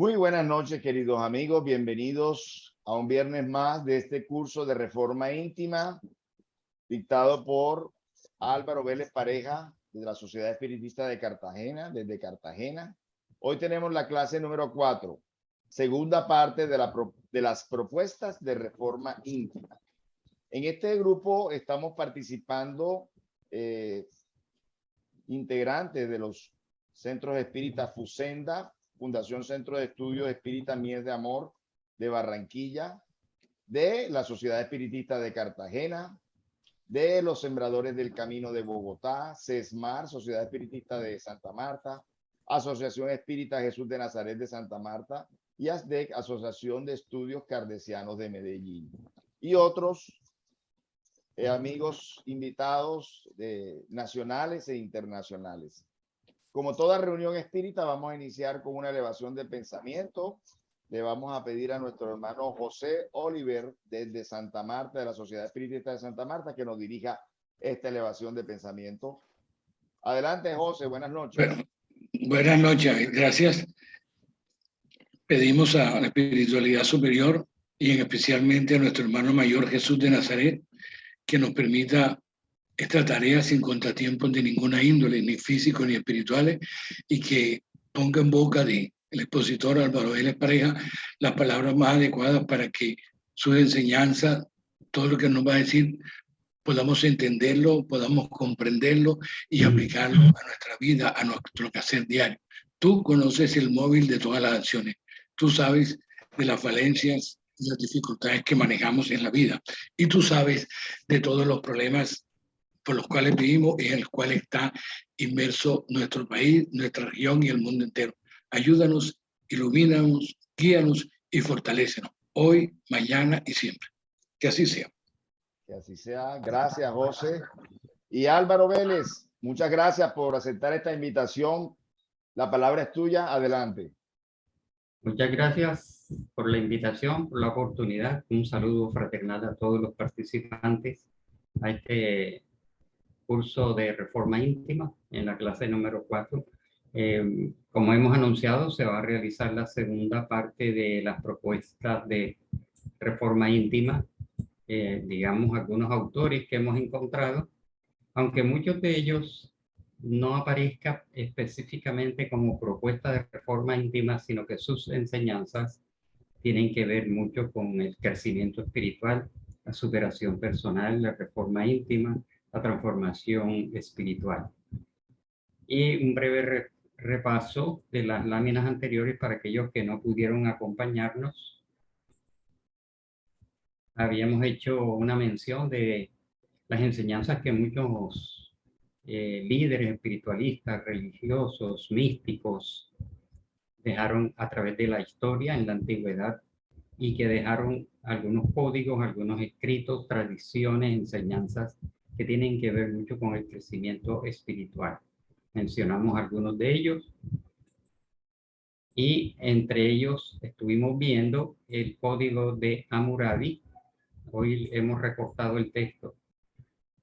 Muy buenas noches, queridos amigos. Bienvenidos a un viernes más de este curso de Reforma Íntima dictado por Álvaro Vélez Pareja de la Sociedad Espiritista de Cartagena, desde Cartagena. Hoy tenemos la clase número 4, segunda parte de las propuestas de reforma íntima. En este grupo estamos participando integrantes de los centros espíritas Fusenda, Fundación Centro de Estudios Espírita Mies de Amor de Barranquilla, de la Sociedad Espiritista de Cartagena, de los Sembradores del Camino de Bogotá, CESMAR, Sociedad Espiritista de Santa Marta, Asociación Espírita Jesús de Nazaret de Santa Marta y ASDEC, Asociación de Estudios Cardesianos de Medellín. Y otros amigos invitados nacionales e internacionales. Como toda reunión espírita, vamos a iniciar con una elevación de pensamiento. Le vamos a pedir a nuestro hermano José Oliver, desde Santa Marta, de la Sociedad Espiritista de Santa Marta, que nos dirija esta elevación de pensamiento. Adelante, José, buenas noches. Bueno, buenas noches, gracias. Pedimos a la espiritualidad superior y especialmente a nuestro hermano mayor Jesús de Nazaret, que nos permita esta tarea sin contratiempos de ninguna índole, ni físico ni espirituales, y que ponga en boca del expositor Álvaro Vélez Pareja las palabras más adecuadas para que sus enseñanzas, todo lo que nos va a decir, podamos entenderlo, podamos comprenderlo y aplicarlo a nuestra vida, a nuestro quehacer diario. Tú conoces el móvil de todas las acciones, tú sabes de las falencias y las dificultades que manejamos en la vida, y tú sabes de todos los problemas por los cuales vivimos y en el cual está inmerso nuestro país, nuestra región y el mundo entero. Ayúdanos, ilumínanos, guíanos y fortalécenos, hoy, mañana y siempre. Que así sea. Que así sea. Gracias, José. Y Álvaro Vélez, muchas gracias por aceptar esta invitación. La palabra es tuya. Adelante. Muchas gracias por la invitación, por la oportunidad. Un saludo fraternal a todos los participantes a este curso de reforma íntima en la clase número 4. Como hemos anunciado, se va a realizar la segunda parte de las propuestas de reforma íntima. Digamos, algunos autores que hemos encontrado, aunque muchos de ellos no aparezcan específicamente como propuesta de reforma íntima, sino que sus enseñanzas tienen que ver mucho con el crecimiento espiritual, la superación personal, la reforma íntima, la transformación espiritual. Y un breve repaso de las láminas anteriores para aquellos que no pudieron acompañarnos. Habíamos hecho una mención de las enseñanzas que muchos líderes espiritualistas, religiosos, místicos, dejaron a través de la historia en la antigüedad y que dejaron algunos códigos, algunos escritos, tradiciones, enseñanzas que tienen que ver mucho con el crecimiento espiritual. Mencionamos algunos de ellos y entre ellos estuvimos viendo el código de Hammurabi. Hoy hemos recortado el texto.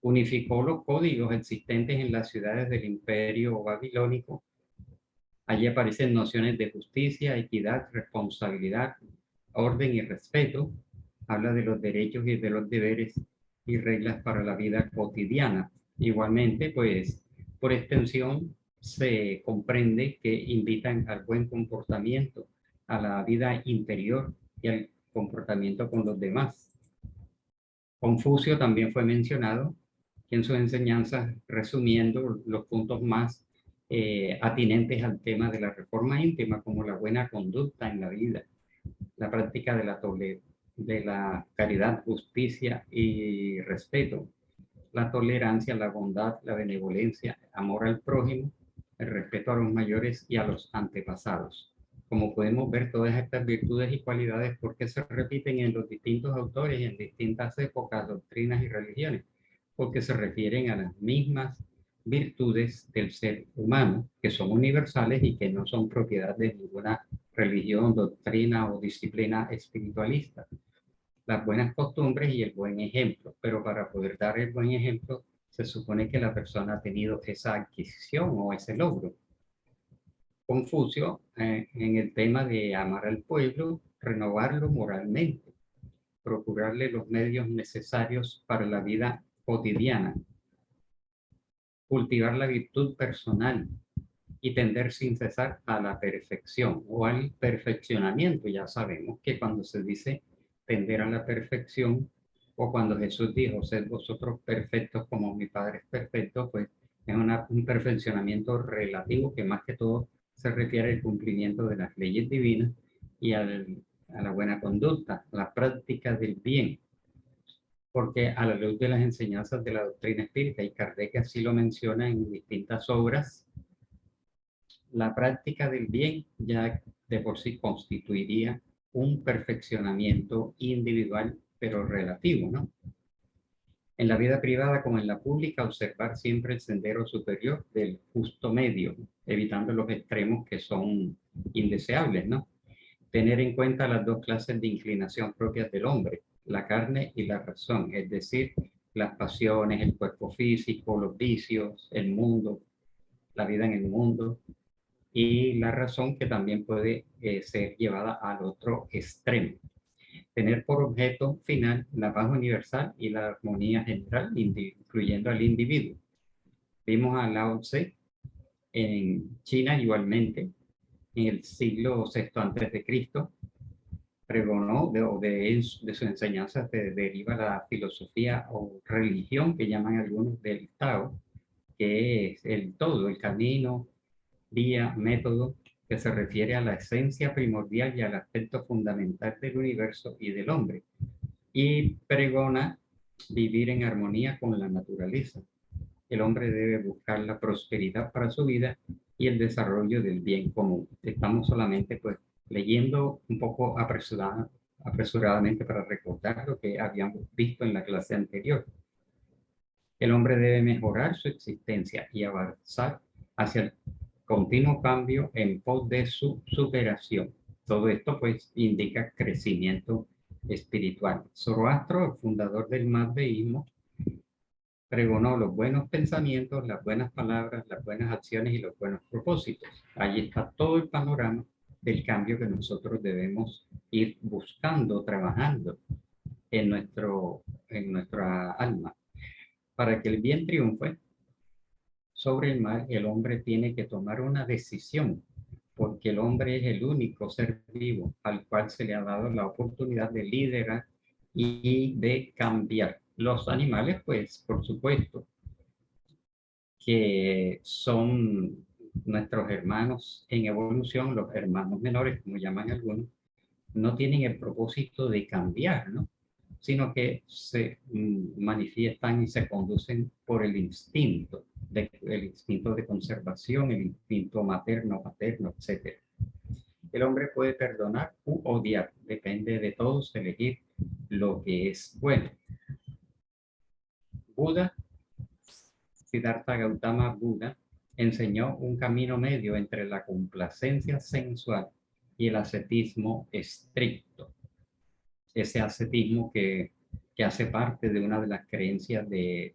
Unificó los códigos existentes en las ciudades del imperio babilónico. Allí aparecen nociones de justicia, equidad, responsabilidad, orden y respeto. Habla de los derechos y de los deberes y reglas para la vida cotidiana. Igualmente, pues, por extensión, se comprende que invitan al buen comportamiento, a la vida interior y al comportamiento con los demás. Confucio también fue mencionado en sus enseñanzas, resumiendo los puntos más atinentes al tema de la reforma íntima, como la buena conducta en la vida, la práctica de la caridad, justicia y respeto, la tolerancia, la bondad, la benevolencia, amor al prójimo, el respeto a los mayores y a los antepasados. Como podemos ver, todas estas virtudes y cualidades, ¿por qué se repiten en los distintos autores y en distintas épocas, doctrinas y religiones? Porque se refieren a las mismas virtudes del ser humano, que son universales y que no son propiedad de ninguna religión, doctrina o disciplina espiritualista. Las buenas costumbres y el buen ejemplo, pero para poder dar el buen ejemplo, se supone que la persona ha tenido esa adquisición o ese logro. Confucio en el tema de amar al pueblo, renovarlo moralmente, procurarle los medios necesarios para la vida cotidiana, cultivar la virtud personal y tender sin cesar a la perfección o al perfeccionamiento. Ya sabemos que cuando se dice tender a la perfección, o cuando Jesús dijo, sed vosotros perfectos como mi Padre es perfecto, pues es un perfeccionamiento relativo que más que todo se refiere al cumplimiento de las leyes divinas y a la buena conducta, la práctica del bien. Porque a la luz de las enseñanzas de la doctrina espírita, y Kardec así lo menciona en distintas obras, la práctica del bien ya de por sí constituiría un perfeccionamiento individual, pero relativo, ¿no? En la vida privada como en la pública, observar siempre el sendero superior del justo medio, evitando los extremos que son indeseables, ¿no? Tener en cuenta las dos clases de inclinación propias del hombre, la carne y la razón, es decir, las pasiones, el cuerpo físico, los vicios, el mundo, la vida en el mundo, y la razón que también puede ser llevada al otro extremo. Tener por objeto final la paz universal y la armonía general, incluyendo al individuo. Vimos a Lao Tse en China igualmente, en el siglo VI antes de Cristo, pregonó de su enseñanza se deriva la filosofía o religión que llaman algunos del Tao, que es el todo, el camino, vía, método, que se refiere a la esencia primordial y al aspecto fundamental del universo y del hombre, y pregona vivir en armonía con la naturaleza. El hombre debe buscar la prosperidad para su vida y el desarrollo del bien común. Estamos solamente pues leyendo un poco apresuradamente para recordar lo que habíamos visto en la clase anterior. El hombre debe mejorar su existencia y avanzar hacia el continuo cambio en pos de su superación. Todo esto pues indica crecimiento espiritual. Zoroastro, el fundador del mazdeísmo, pregonó los buenos pensamientos, las buenas palabras, las buenas acciones y los buenos propósitos. Allí está todo el panorama del cambio que nosotros debemos ir buscando, trabajando en nuestra alma. Para que el bien triunfe sobre el mal, el hombre tiene que tomar una decisión, porque el hombre es el único ser vivo al cual se le ha dado la oportunidad de liderar y de cambiar. Los animales, pues, por supuesto, que son nuestros hermanos en evolución, los hermanos menores, como llaman algunos, no tienen el propósito de cambiar, ¿no? Sino que se manifiestan y se conducen por el instinto de conservación, el instinto materno, paterno, etc. El hombre puede perdonar u odiar, depende de todos elegir lo que es bueno. Buda, Siddhartha Gautama Buda, enseñó un camino medio entre la complacencia sensual y el ascetismo estricto. Ese ascetismo que hace parte de una de las creencias de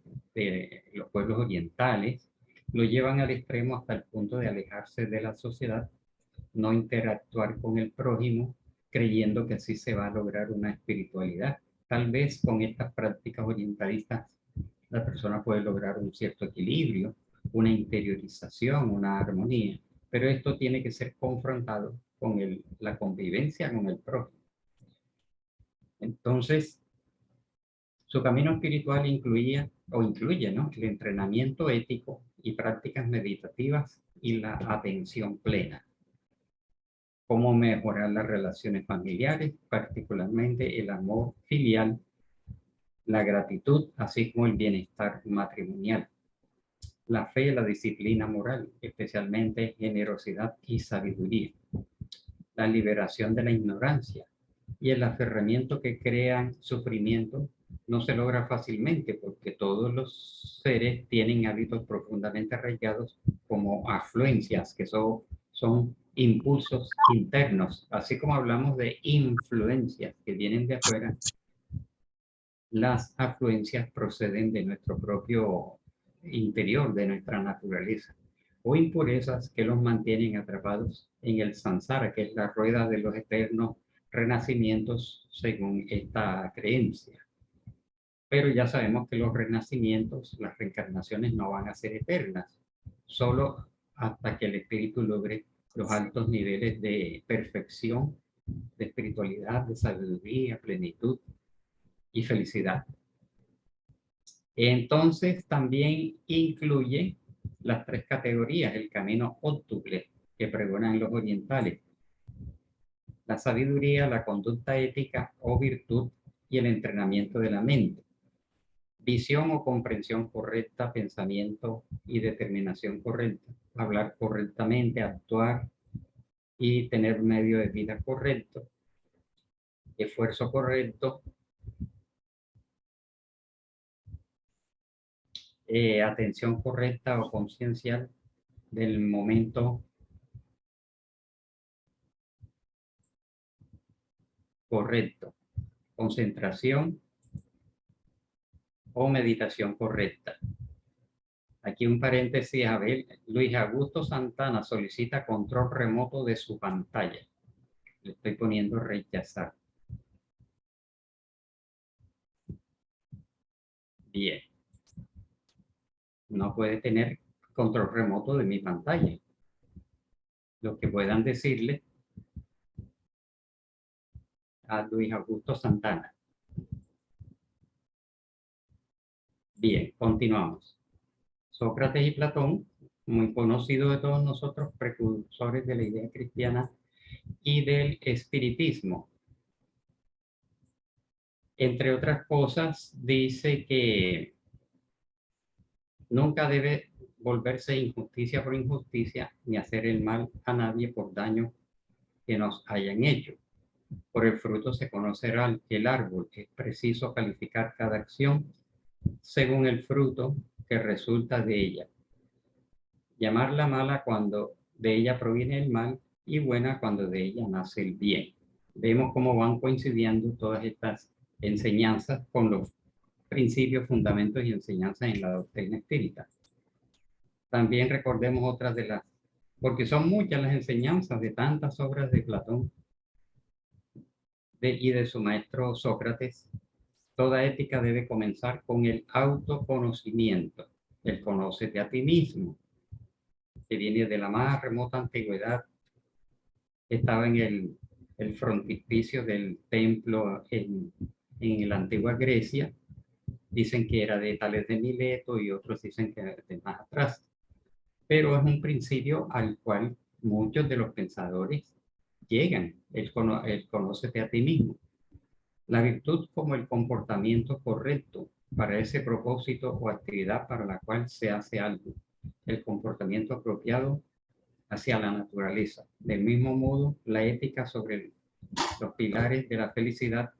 los pueblos orientales, lo llevan al extremo hasta el punto de alejarse de la sociedad, no interactuar con el prójimo, creyendo que así se va a lograr una espiritualidad. Tal vez con estas prácticas orientalistas la persona puede lograr un cierto equilibrio, una interiorización, una armonía, pero esto tiene que ser confrontado con la convivencia con el prójimo. Entonces, su camino espiritual incluye, ¿no?, el entrenamiento ético y prácticas meditativas y la atención plena. Cómo mejorar las relaciones familiares, particularmente el amor filial, la gratitud, así como el bienestar matrimonial. La fe, la disciplina moral, especialmente generosidad y sabiduría. La liberación de la ignorancia y el aferramiento que crean sufrimiento no se logra fácilmente porque todos los seres tienen hábitos profundamente arraigados como afluencias, que son impulsos internos. Así como hablamos de influencias que vienen de afuera, las afluencias proceden de nuestro propio interior, de nuestra naturaleza. o impurezas que los mantienen atrapados en el samsara, que es la rueda de los eternos renacimientos según esta creencia. Pero ya sabemos que los renacimientos, las reencarnaciones no van a ser eternas, solo hasta que el espíritu logre los altos niveles de perfección, de espiritualidad, de sabiduría, plenitud y felicidad. Entonces también incluye las tres categorías, el camino óctuple que pregonan los orientales, la sabiduría, la conducta ética o virtud y el entrenamiento de la mente, visión o comprensión correcta, pensamiento y determinación correcta, hablar correctamente, actuar y tener un medio de vida correcto, esfuerzo correcto, atención correcta o conciencial del momento correcto, concentración o meditación correcta. Aquí un paréntesis, a ver, Luis Augusto Santana solicita control remoto de su pantalla. Le estoy poniendo rechazar. Bien. No puede tener control remoto de mi pantalla. Lo que puedan decirle a Luis Augusto Santana. Bien, continuamos. Sócrates y Platón, muy conocidos de todos nosotros, precursores de la idea cristiana y del espiritismo. Entre otras cosas, dice que nunca debe volverse injusticia por injusticia, ni hacer el mal a nadie por daño que nos hayan hecho. Por el fruto se conocerá el árbol. Es preciso calificar cada acción según el fruto que resulta de ella. Llamarla mala cuando de ella proviene el mal y buena cuando de ella nace el bien. Vemos cómo van coincidiendo todas estas enseñanzas con los principios, fundamentos y enseñanzas en la doctrina espírita. También recordemos otras de las, porque son muchas las enseñanzas de tantas obras de Platón y de su maestro Sócrates. Toda ética debe comenzar con el autoconocimiento, el conócete a ti mismo, que viene de la más remota antigüedad. Estaba en el frontispicio del templo en la antigua Grecia. Dicen que era de Tales de Mileto y otros dicen que era de más atrás. Pero es un principio al cual muchos de los pensadores llegan, el conócete a ti mismo. La virtud como el comportamiento correcto para ese propósito o actividad para la cual se hace algo. El comportamiento apropiado hacia la naturaleza. Del mismo modo, la ética sobre los pilares de la felicidad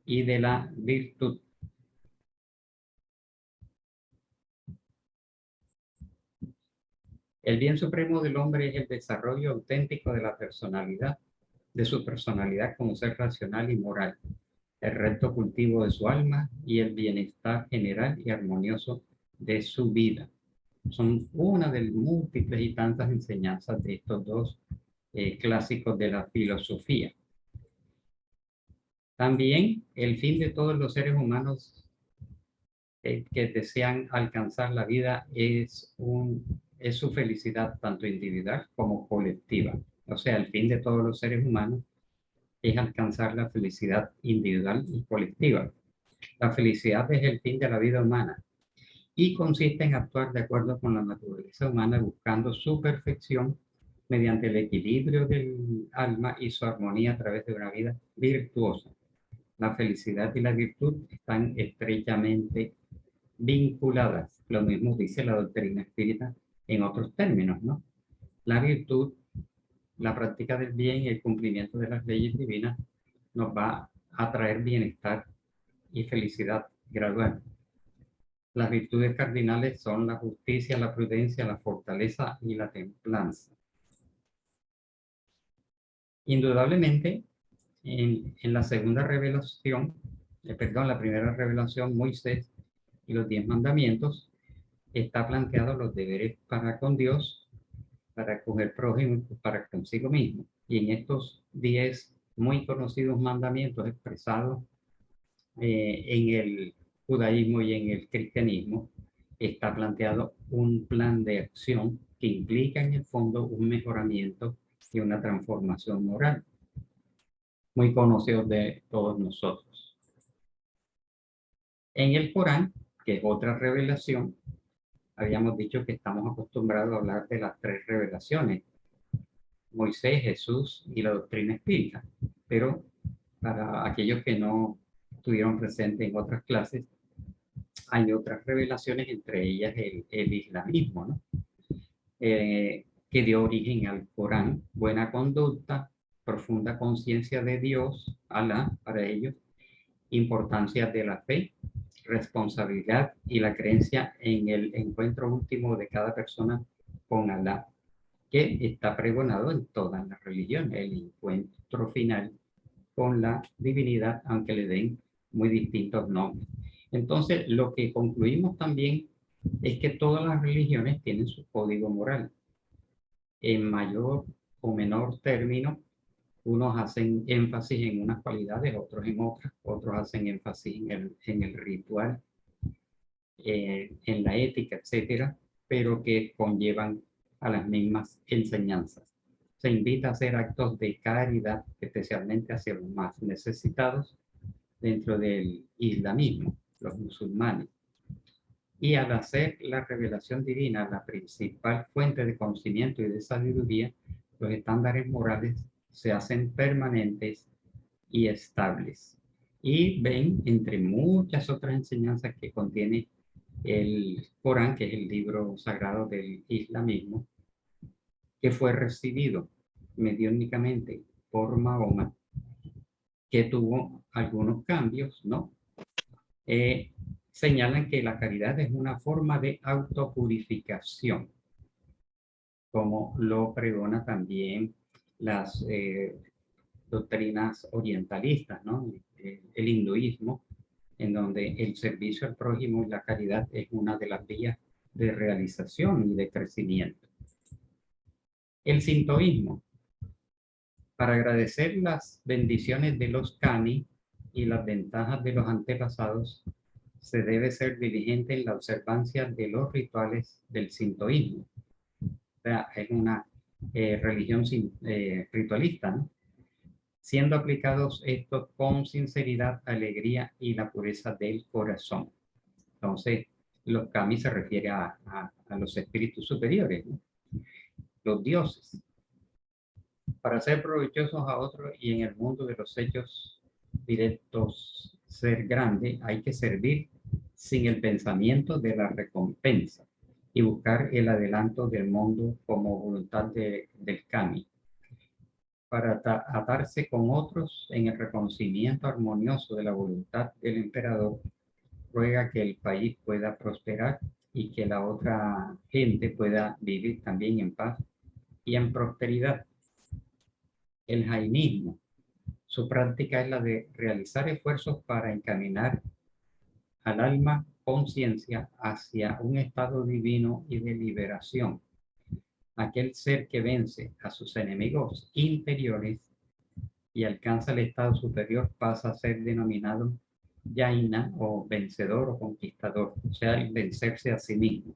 y de la virtud. El bien supremo del hombre es el desarrollo auténtico de la personalidad, de su personalidad como ser racional y moral, el recto cultivo de su alma y el bienestar general y armonioso de su vida. Son una de múltiples y tantas enseñanzas de estos dos clásicos de la filosofía. También el fin de todos los seres humanos que desean alcanzar la vida es su felicidad tanto individual como colectiva. O sea, el fin de todos los seres humanos es alcanzar la felicidad individual y colectiva. La felicidad es el fin de la vida humana y consiste en actuar de acuerdo con la naturaleza humana buscando su perfección mediante el equilibrio del alma y su armonía a través de una vida virtuosa. La felicidad y la virtud están estrechamente vinculadas. Lo mismo dice la doctrina espírita en otros términos, ¿no? La virtud, la práctica del bien y el cumplimiento de las leyes divinas nos va a traer bienestar y felicidad gradual. Las virtudes cardinales son la justicia, la prudencia, la fortaleza y la templanza. Indudablemente, en la segunda revelación, la primera revelación, Moisés y los 10 mandamientos, está planteado los deberes para con Dios para con el prójimo y para consigo mismo. Y en estos 10 muy conocidos mandamientos expresados en el judaísmo y en el cristianismo, está planteado un plan de acción que implica en el fondo un mejoramiento y una transformación moral, muy conocido de todos nosotros. En el Corán, que es otra revelación, habíamos dicho que estamos acostumbrados a hablar de las 3 revelaciones: Moisés, Jesús y la doctrina espírita. Pero para aquellos que no estuvieron presentes en otras clases, hay otras revelaciones, entre ellas el islamismo, ¿no? Que dio origen al Corán: buena conducta, profunda conciencia de Dios, Alá, para ellos, importancia de la fe, responsabilidad y la creencia en el encuentro último de cada persona con Alá, que está pregonado en todas las religiones, el encuentro final con la divinidad, aunque le den muy distintos nombres. Entonces, lo que concluimos también es que todas las religiones tienen su código moral. En mayor o menor término, unos hacen énfasis en unas cualidades, otros en otras, otros hacen énfasis en el ritual, en la ética, etcétera, pero que conllevan a las mismas enseñanzas. Se invita a hacer actos de caridad, especialmente hacia los más necesitados dentro del islamismo, los musulmanes. Y al hacer la revelación divina la principal fuente de conocimiento y de sabiduría, los estándares morales se hacen permanentes y estables. Y ven, entre muchas otras enseñanzas que contiene el Corán, que es el libro sagrado del islamismo, que fue recibido mediúnicamente por Mahoma, que tuvo algunos cambios, ¿no? Señalan que la caridad es una forma de autopurificación, como lo pregona también las doctrinas orientalistas, ¿no? El hinduismo, en donde el servicio al prójimo y la caridad es una de las vías de realización y de crecimiento. El sintoísmo: para agradecer las bendiciones de los kami y las ventajas de los antepasados, se debe ser diligente en la observancia de los rituales del sintoísmo. O sea, es una religión ritualista, ¿no? Siendo aplicados estos con sinceridad, alegría y la pureza del corazón. Entonces, los kami se refiere a los espíritus superiores, ¿no? Los dioses. Para ser provechosos a otros y en el mundo de los hechos directos ser grande, hay que servir sin el pensamiento de la recompensa y buscar el adelanto del mundo como voluntad del kami. Para atarse con otros en el reconocimiento armonioso de la voluntad del emperador, ruega que el país pueda prosperar y que la otra gente pueda vivir también en paz y en prosperidad. El jainismo: su práctica es la de realizar esfuerzos para encaminar al alma conciencia hacia un estado divino y de liberación. Aquel ser que vence a sus enemigos interiores y alcanza el estado superior pasa a ser denominado Jaina, o vencedor o conquistador, o sea, el vencerse a sí mismo.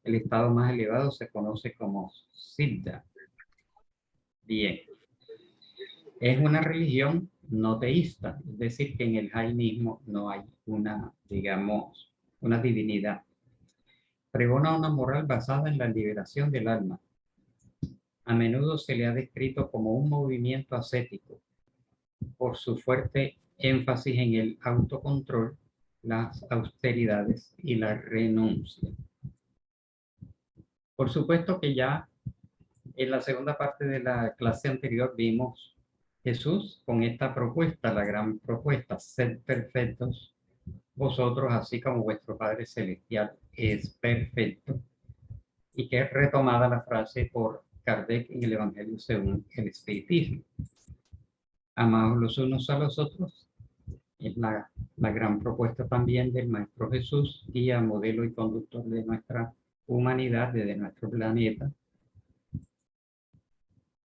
El estado más elevado se conoce como Siddha. Bien. Es una religión no teísta, es decir, que en el jainismo no hay una, digamos, una divinidad. Pregona una moral basada en la liberación del alma. A menudo se le ha descrito como un movimiento ascético por su fuerte énfasis en el autocontrol, las austeridades y la renuncia. Por supuesto que ya en la segunda parte de la clase anterior vimos Jesús con esta propuesta, la gran propuesta: sed perfectos vosotros, así como vuestro Padre Celestial es perfecto, y que es retomada la frase por Kardec en el Evangelio según el Espiritismo. Amaos los unos a los otros es la gran propuesta también del Maestro Jesús, guía, modelo y conductor de nuestra humanidad, de nuestro planeta,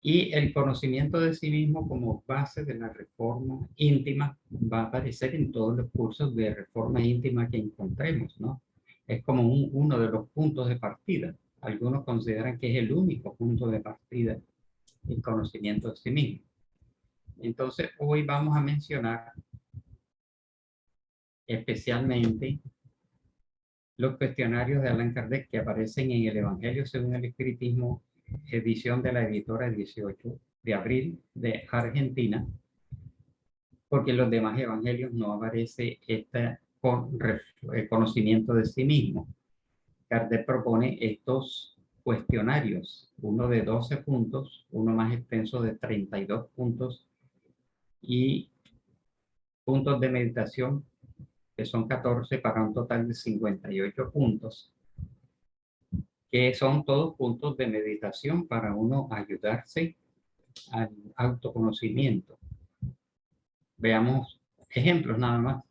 Y el conocimiento de sí mismo como base de la reforma íntima va a aparecer en todos los cursos de reforma íntima que encontremos, ¿no? Es como uno de los puntos de partida. Algunos consideran que es el único punto de partida, el conocimiento de sí mismo. Entonces, hoy vamos a mencionar especialmente los cuestionarios de Allan Kardec que aparecen en el Evangelio según el Espiritismo, edición de la editora 18 de abril de Argentina, porque en los demás evangelios no aparece este conocimiento de sí mismo. Kardec propone estos cuestionarios, uno de 12 puntos, uno más extenso de 32 puntos y puntos de meditación que son 14 para un total de 58 puntos, que son todos puntos de meditación para uno ayudarse al autoconocimiento. Veamos ejemplos nada más.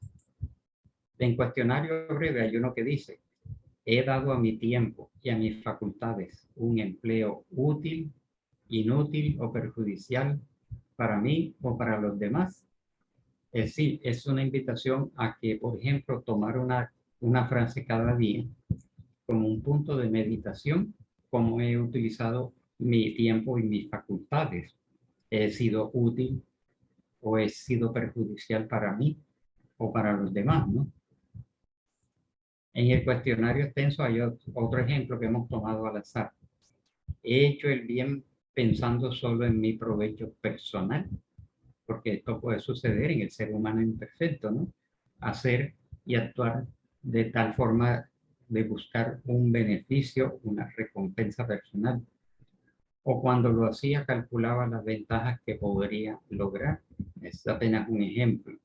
En cuestionario breve hay uno que dice: he dado a mi tiempo y a mis facultades un empleo útil, inútil o perjudicial para mí o para los demás. Es decir, es una invitación a que, por ejemplo, tomar una frase cada día como un punto de meditación, cómo he utilizado mi tiempo y mis facultades. He sido útil o he sido perjudicial para mí o para los demás, ¿no? En el cuestionario extenso hay otro ejemplo que hemos tomado al azar. He hecho el bien pensando solo en mi provecho personal, porque esto puede suceder en el ser humano imperfecto, ¿no? Hacer y actuar de tal forma de buscar un beneficio, una recompensa personal. O cuando lo hacía calculaba las ventajas que podría lograr. Es apenas un ejemplo.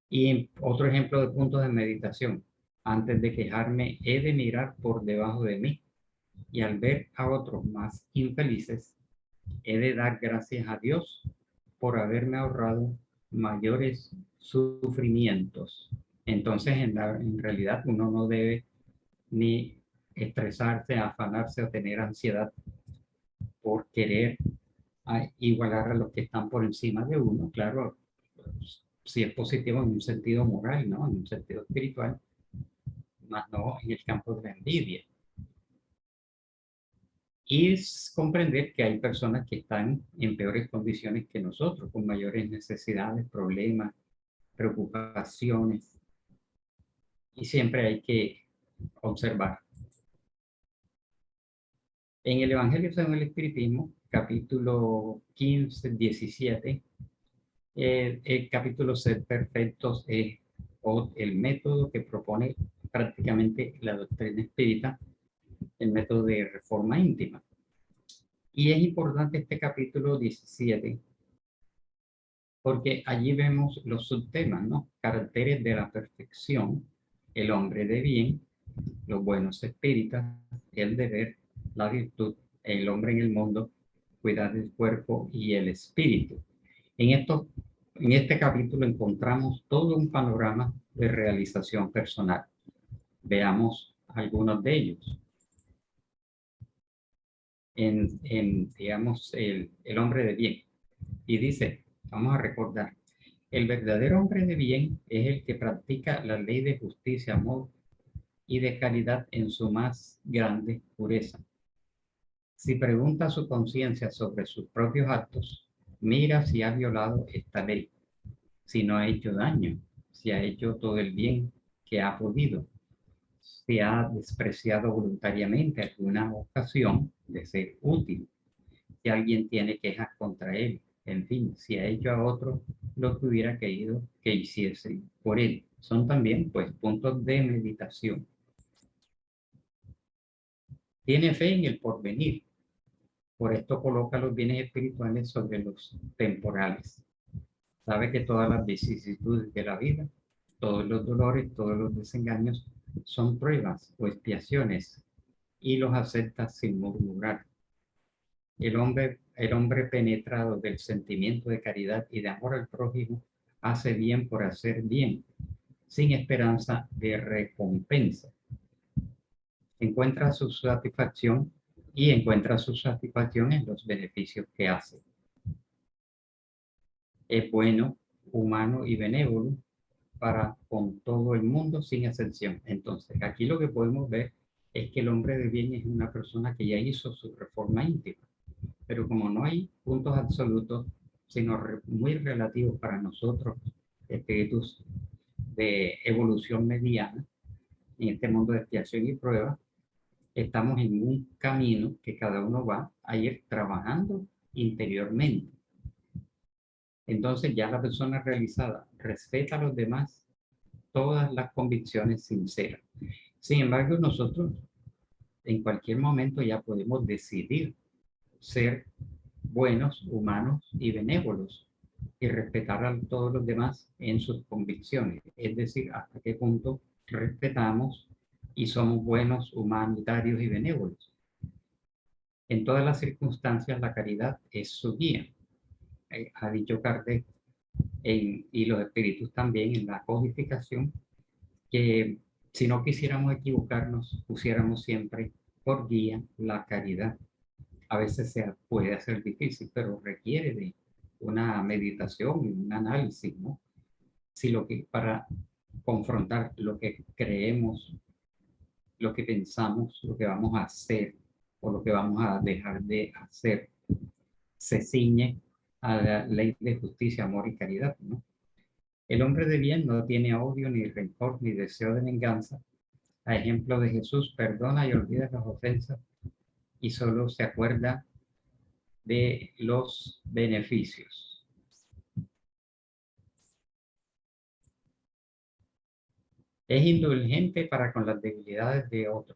Y otro ejemplo de puntos de meditación. Antes de quejarme, he de mirar por debajo de mí. Y al ver a otros más infelices, he de dar gracias a Dios por haberme ahorrado mayores sufrimientos. Entonces, en realidad, uno no debe ni estresarse, afanarse o tener ansiedad por querer igualar a los que están por encima de uno. Claro, si es positivo en un sentido moral, ¿no? En un sentido espiritual, más no en el campo de la envidia. Y es comprender que hay personas que están en peores condiciones que nosotros, con mayores necesidades, problemas, preocupaciones. Y siempre hay que observar. En el Evangelio según el Espiritismo, capítulo 15, 17, el capítulo Ser Perfectos es el método que propone prácticamente la doctrina espírita, el método de reforma íntima. Y es importante este capítulo 17 porque allí vemos los subtemas, ¿no? Caracteres de la perfección, el hombre de bien, los buenos espíritus, el deber, la virtud, el hombre en el mundo, cuidar del cuerpo y el espíritu. En este capítulo encontramos todo un panorama de realización personal. Veamos algunos de ellos. Digamos, el hombre de bien. Y dice, vamos a recordar, el verdadero hombre de bien es el que practica la ley de justicia, amor y de caridad en su más grande pureza. Si pregunta a su conciencia sobre sus propios actos, mira si ha violado esta ley, si no ha hecho daño, si ha hecho todo el bien que ha podido, si ha despreciado voluntariamente alguna ocasión de ser útil, si alguien tiene quejas contra él, en fin, si ha hecho a otro lo que hubiera querido que hiciese por él. Son también, pues, puntos de meditación. Tiene fe en el porvenir. Por esto coloca los bienes espirituales sobre los temporales. Sabe que todas las vicisitudes de la vida, todos los dolores, todos los desengaños son pruebas o expiaciones y los acepta sin murmurar. El hombre penetrado del sentimiento de caridad y de amor al prójimo hace bien por hacer bien, sin esperanza de recompensa. Encuentra su satisfacción y encuentra su satisfacción en los beneficios que hace. Es bueno, humano y benévolo para con todo el mundo sin excepción. Entonces, aquí lo que podemos ver es que el hombre de bien es una persona que ya hizo su reforma íntima. Pero como no hay puntos absolutos, sino muy relativos para nosotros, espíritus de evolución mediana, en este mundo de expiación y prueba, estamos en un camino que cada uno va a ir trabajando interiormente. Entonces ya la persona realizada respeta a los demás todas las convicciones sinceras. Sin embargo, nosotros en cualquier momento ya podemos decidir ser buenos, humanos y benévolos y respetar a todos los demás en sus convicciones. Es decir, hasta qué punto respetamos y somos buenos, humanitarios y benévolos. En todas las circunstancias, la caridad es su guía. Ha dicho Kardec y los espíritus también en la codificación que si no quisiéramos equivocarnos, pusiéramos siempre por guía la caridad. A veces puede ser difícil, pero requiere de una meditación y un análisis, ¿no? Si lo que para confrontar lo que creemos, lo que pensamos, lo que vamos a hacer o lo que vamos a dejar de hacer, se ciñe a la ley de justicia, amor y caridad, ¿no? El hombre de bien no tiene odio, ni rencor, ni deseo de venganza. A ejemplo de Jesús, perdona y olvida las ofensas y solo se acuerda de los beneficios. Es indulgente para con las debilidades de otro,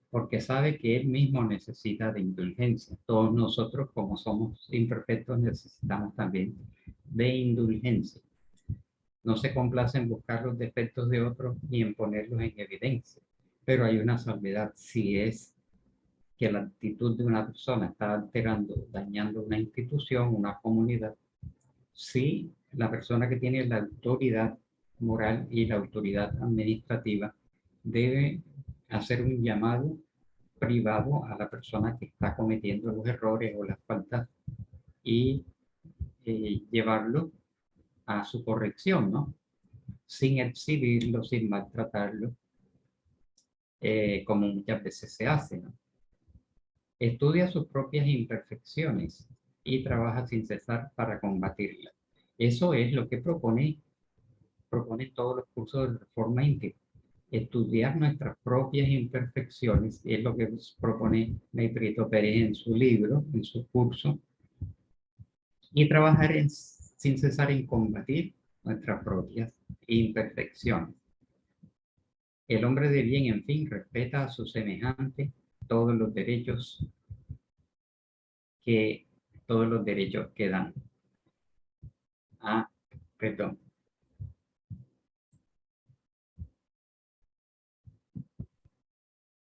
porque sabe que él mismo necesita de indulgencia. Todos nosotros, como somos imperfectos, necesitamos también de indulgencia. No se complace en buscar los defectos de otros ni en ponerlos en evidencia, pero hay una salvedad. Si es que la actitud de una persona está alterando, dañando una institución, una comunidad, si la persona que tiene la autoridad moral y la autoridad administrativa debe hacer un llamado privado a la persona que está cometiendo los errores o las faltas y llevarlo a su corrección, ¿no? Sin exhibirlo, sin maltratarlo, como muchas veces se hace, ¿no? Estudia sus propias imperfecciones y trabaja sin cesar para combatirlas. Eso es lo que propone todos los cursos de reforma íntima. Estudiar nuestras propias imperfecciones, es lo que propone Negrito Pérez en su libro, en su curso, y trabajar sin cesar en combatir nuestras propias imperfecciones. El hombre de bien, en fin, respeta a su semejante todos los derechos que dan. Perdón.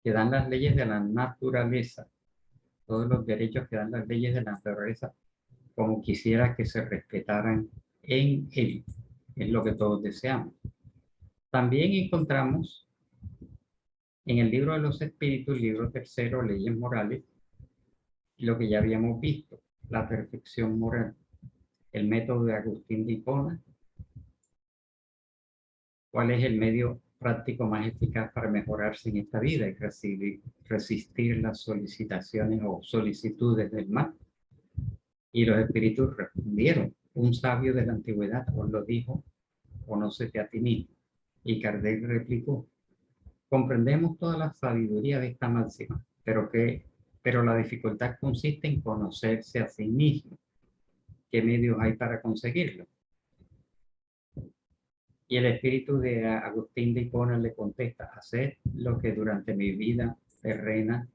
Que dan las leyes de la naturaleza, todos los derechos que dan las leyes de la naturaleza, como quisiera que se respetaran en él. Es lo que todos deseamos. También encontramos en el libro de los espíritus, libro tercero, leyes morales, lo que ya habíamos visto, la perfección moral, el método de Agustín de Hipona. ¿Cuál es el medio práctico más eficaz para mejorarse en esta vida y resistir las solicitaciones o solicitudes del mal? Y los espíritus respondieron: un sabio de la antigüedad os lo dijo, conócete a ti mismo. Y Kardec replicó: comprendemos toda la sabiduría de esta máxima, pero la dificultad consiste en conocerse a sí mismo. ¿Qué medios hay para conseguirlo? Y el espíritu de Agustín de Hipona le contesta: haced lo que durante mi vida terrena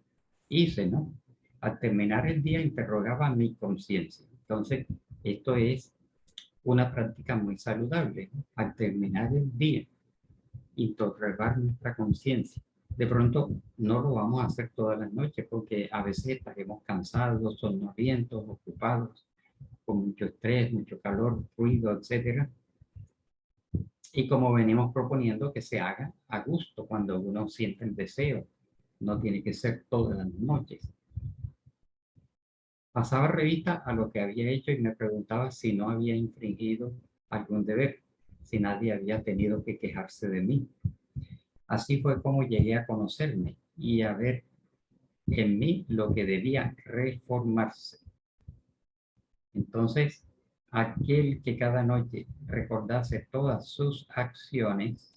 hice, ¿no? Al terminar el día interrogaba mi conciencia. Entonces, esto es una práctica muy saludable, ¿no? Al terminar el día, interrogar nuestra conciencia. De pronto, no lo vamos a hacer todas las noches porque a veces estaremos cansados, somnolientos, ocupados, con mucho estrés, mucho calor, ruido, etcétera. Y como venimos proponiendo que se haga a gusto cuando uno siente el deseo, no tiene que ser todas las noches. Pasaba revista a lo que había hecho y me preguntaba si no había infringido algún deber, si nadie había tenido que quejarse de mí. Así fue como llegué a conocerme y a ver en mí lo que debía reformarse. Entonces, aquel que cada noche recordase todas sus acciones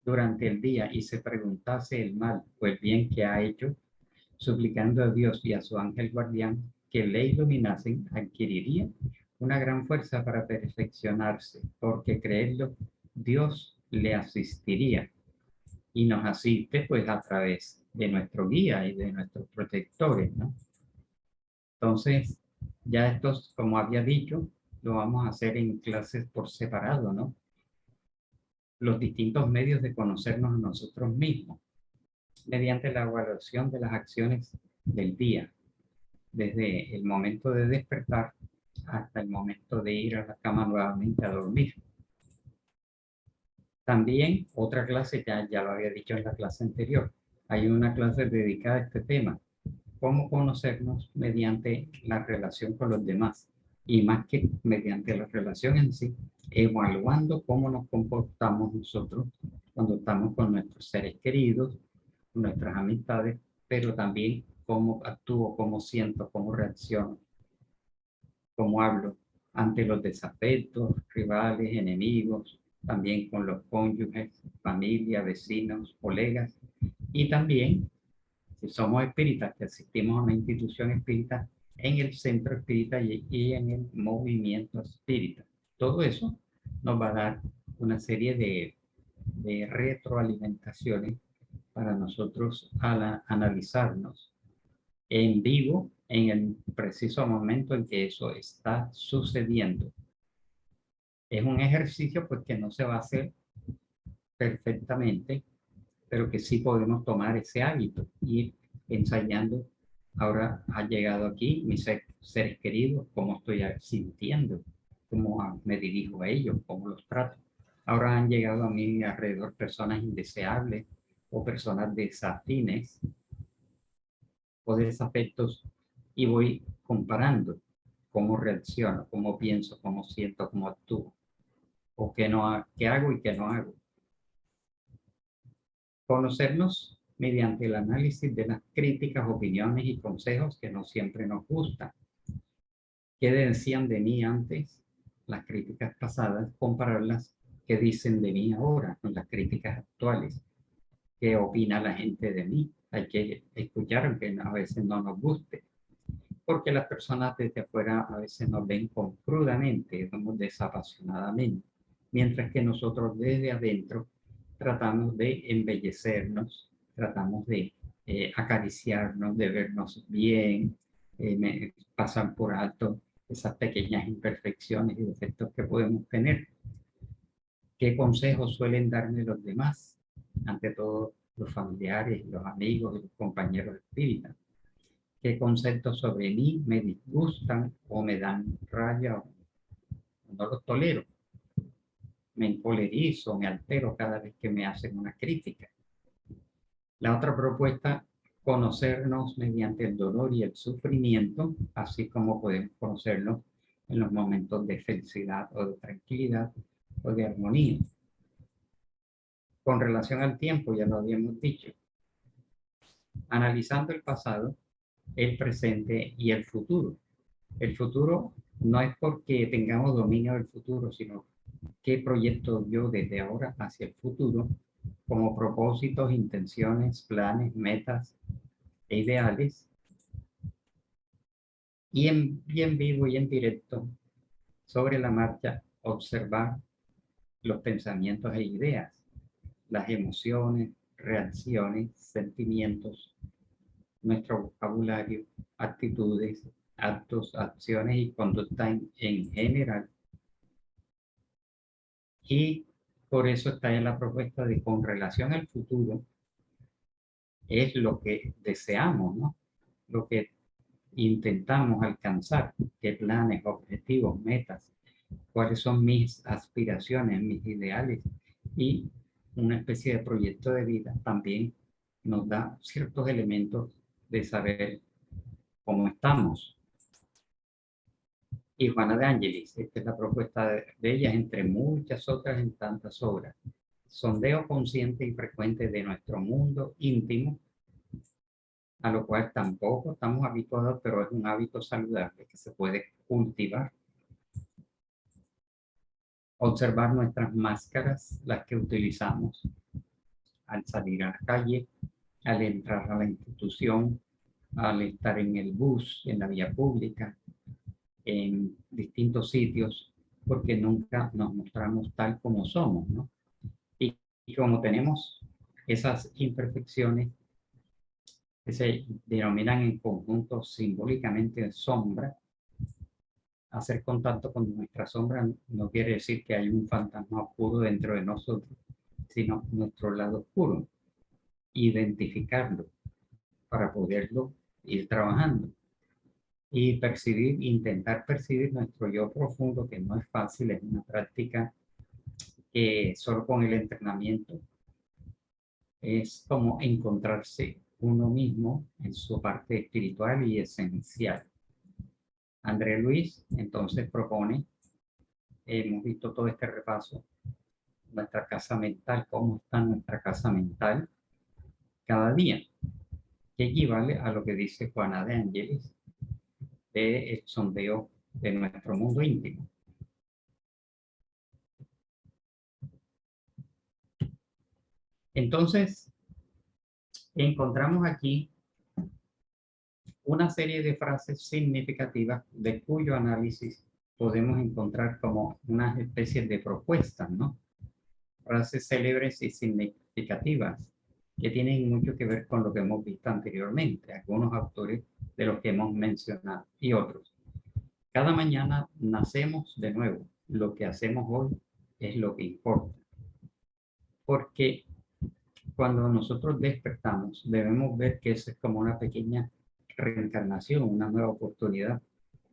durante el día y se preguntase el mal o el bien que ha hecho, suplicando a Dios y a su ángel guardián que le iluminasen, adquiriría una gran fuerza para perfeccionarse, porque creerlo, Dios le asistiría y nos asiste pues a través de nuestro guía y de nuestros protectores, ¿no? Entonces, ya estos, como había dicho, lo vamos a hacer en clases por separado, ¿no? Los distintos medios de conocernos a nosotros mismos, mediante la evaluación de las acciones del día, desde el momento de despertar hasta el momento de ir a la cama nuevamente a dormir. También otra clase, ya lo había dicho en la clase anterior, hay una clase dedicada a este tema, cómo conocernos mediante la relación con los demás y más que mediante la relación en sí, evaluando cómo nos comportamos nosotros cuando estamos con nuestros seres queridos, nuestras amistades, pero también cómo actúo, cómo siento, cómo reacciono, cómo hablo ante los desafectos, rivales, enemigos, también con los cónyuges, familia, vecinos, colegas y también si somos espíritas que asistimos a una institución espírita, en el centro espírita y en el movimiento espírita. Todo eso nos va a dar una serie de retroalimentaciones para nosotros analizarnos en vivo en el preciso momento en que eso está sucediendo. Es un ejercicio pues que no se va a hacer perfectamente, pero que sí podemos tomar ese hábito y ensayando. Ahora ha llegado aquí mis seres queridos, cómo estoy sintiendo, cómo me dirijo a ellos, cómo los trato. Ahora han llegado a mi alrededor personas indeseables o personas desafines o desafectos y voy comparando cómo reacciono, cómo pienso, cómo siento, cómo actúo o qué hago y qué no hago. Conocernos mediante el análisis de las críticas, opiniones y consejos que no siempre nos gustan. ¿Qué decían de mí antes? Las críticas pasadas, compararlas, ¿qué dicen de mí ahora con las críticas actuales? ¿Qué opina la gente de mí? Hay que escuchar, aunque a veces no nos guste, porque las personas desde afuera a veces nos ven con crudamente, desapasionadamente, mientras que nosotros desde adentro tratamos de embellecernos, tratamos de acariciarnos, de vernos bien, pasar por alto esas pequeñas imperfecciones y defectos que podemos tener. ¿Qué consejos suelen darme los demás? Ante todo, los familiares, los amigos y los compañeros espíritas. ¿Qué conceptos sobre mí me disgustan o me dan raya o no los tolero? Me encolerizo, me altero cada vez que me hacen una crítica. La otra propuesta, conocernos mediante el dolor y el sufrimiento, así como podemos conocernos en los momentos de felicidad o de tranquilidad o de armonía. Con relación al tiempo, ya lo habíamos dicho, analizando el pasado, el presente y el futuro. El futuro no es porque tengamos dominio del futuro, sino qué proyecto yo desde ahora hacia el futuro como propósitos, intenciones, planes, metas e ideales. Y en vivo y en directo, sobre la marcha, observar los pensamientos e ideas, las emociones, reacciones, sentimientos, nuestro vocabulario, actitudes, actos, acciones y conducta en general. Y por eso está en la propuesta de con relación al futuro, es lo que deseamos, ¿no? Lo que intentamos alcanzar, qué planes, objetivos, metas, cuáles son mis aspiraciones, mis ideales y una especie de proyecto de vida también nos da ciertos elementos de saber cómo estamos. Y Juana de Ángelis, esta es la propuesta de ella, entre muchas otras en tantas obras. Sondeo consciente y frecuente de nuestro mundo íntimo, a lo cual tampoco estamos habituados, pero es un hábito saludable que se puede cultivar. Observar nuestras máscaras, las que utilizamos al salir a la calle, al entrar a la institución, al estar en el bus, en la vía pública, en distintos sitios, porque nunca nos mostramos tal como somos, ¿no? Y como tenemos esas imperfecciones que se denominan en conjunto simbólicamente sombra, hacer contacto con nuestra sombra no quiere decir que hay un fantasma oscuro dentro de nosotros, sino nuestro lado oscuro. Identificarlo para poderlo ir trabajando y percibir, intentar percibir nuestro yo profundo, que no es fácil, es una práctica que solo con el entrenamiento es como encontrarse uno mismo en su parte espiritual y esencial. André Luis entonces propone, hemos visto todo este repaso, nuestra casa mental, cómo está nuestra casa mental cada día, que equivale a lo que dice Juana de Ángelis de el sondeo de nuestro mundo íntimo. Entonces, encontramos aquí una serie de frases significativas de cuyo análisis podemos encontrar como unas especies de propuestas, ¿no? Frases célebres y significativas que tienen mucho que ver con lo que hemos visto anteriormente, algunos autores de los que hemos mencionado y otros. Cada mañana nacemos de nuevo. Lo que hacemos hoy es lo que importa. Porque cuando nosotros despertamos, debemos ver que eso es como una pequeña reencarnación, una nueva oportunidad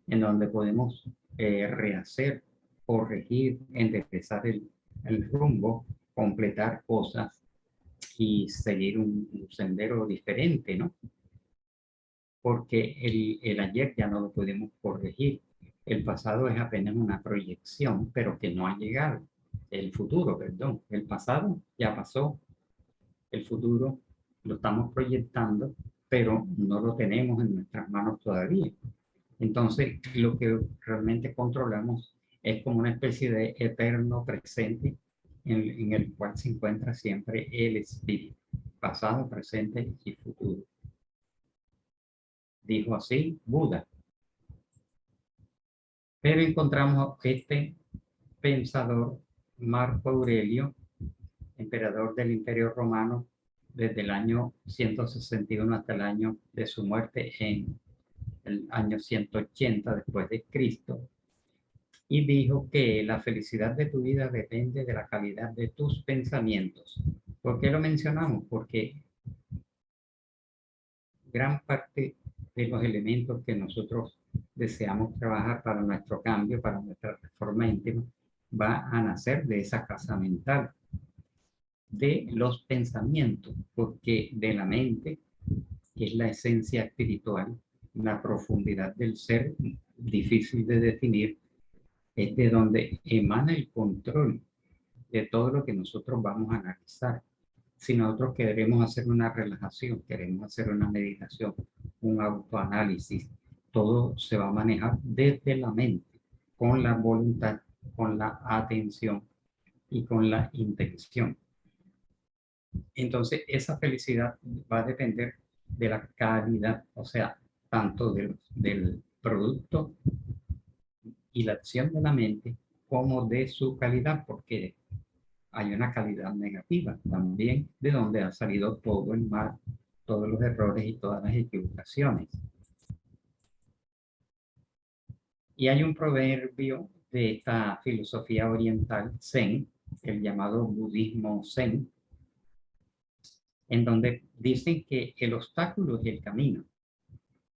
en donde podemos rehacer, corregir, enderezar el rumbo, completar cosas y seguir un sendero diferente, ¿no? Porque el ayer ya no lo podemos corregir. El pasado es apenas una proyección, pero que no ha llegado. El futuro, perdón. El pasado ya pasó. El futuro lo estamos proyectando, pero no lo tenemos en nuestras manos todavía. Entonces, lo que realmente controlamos es como una especie de eterno presente en el cual se encuentra siempre el espíritu, pasado, presente y futuro. Dijo así Buda. Pero encontramos este pensador, Marco Aurelio, emperador del Imperio Romano, desde el año 161 hasta el año de su muerte en el año 180 después de Cristo, y dijo que la felicidad de tu vida depende de la calidad de tus pensamientos. ¿Por qué lo mencionamos? Porque gran parte de los elementos que nosotros deseamos trabajar para nuestro cambio, para nuestra reforma íntima, va a nacer de esa casa mental, de los pensamientos, porque de la mente, que es la esencia espiritual, la profundidad del ser, difícil de definir, es de donde emana el control de todo lo que nosotros vamos a analizar. Si nosotros queremos hacer una relajación, queremos hacer una meditación, un autoanálisis, todo se va a manejar desde la mente, con la voluntad, con la atención y con la intención. Entonces, esa felicidad va a depender de la calidad, o sea, tanto del producto y la acción de la mente, como de su calidad, porque hay una calidad negativa también, de donde ha salido todo el mal, todos los errores y todas las equivocaciones. Y hay un proverbio de esta filosofía oriental Zen, el llamado budismo Zen, en donde dicen que el obstáculo es el camino,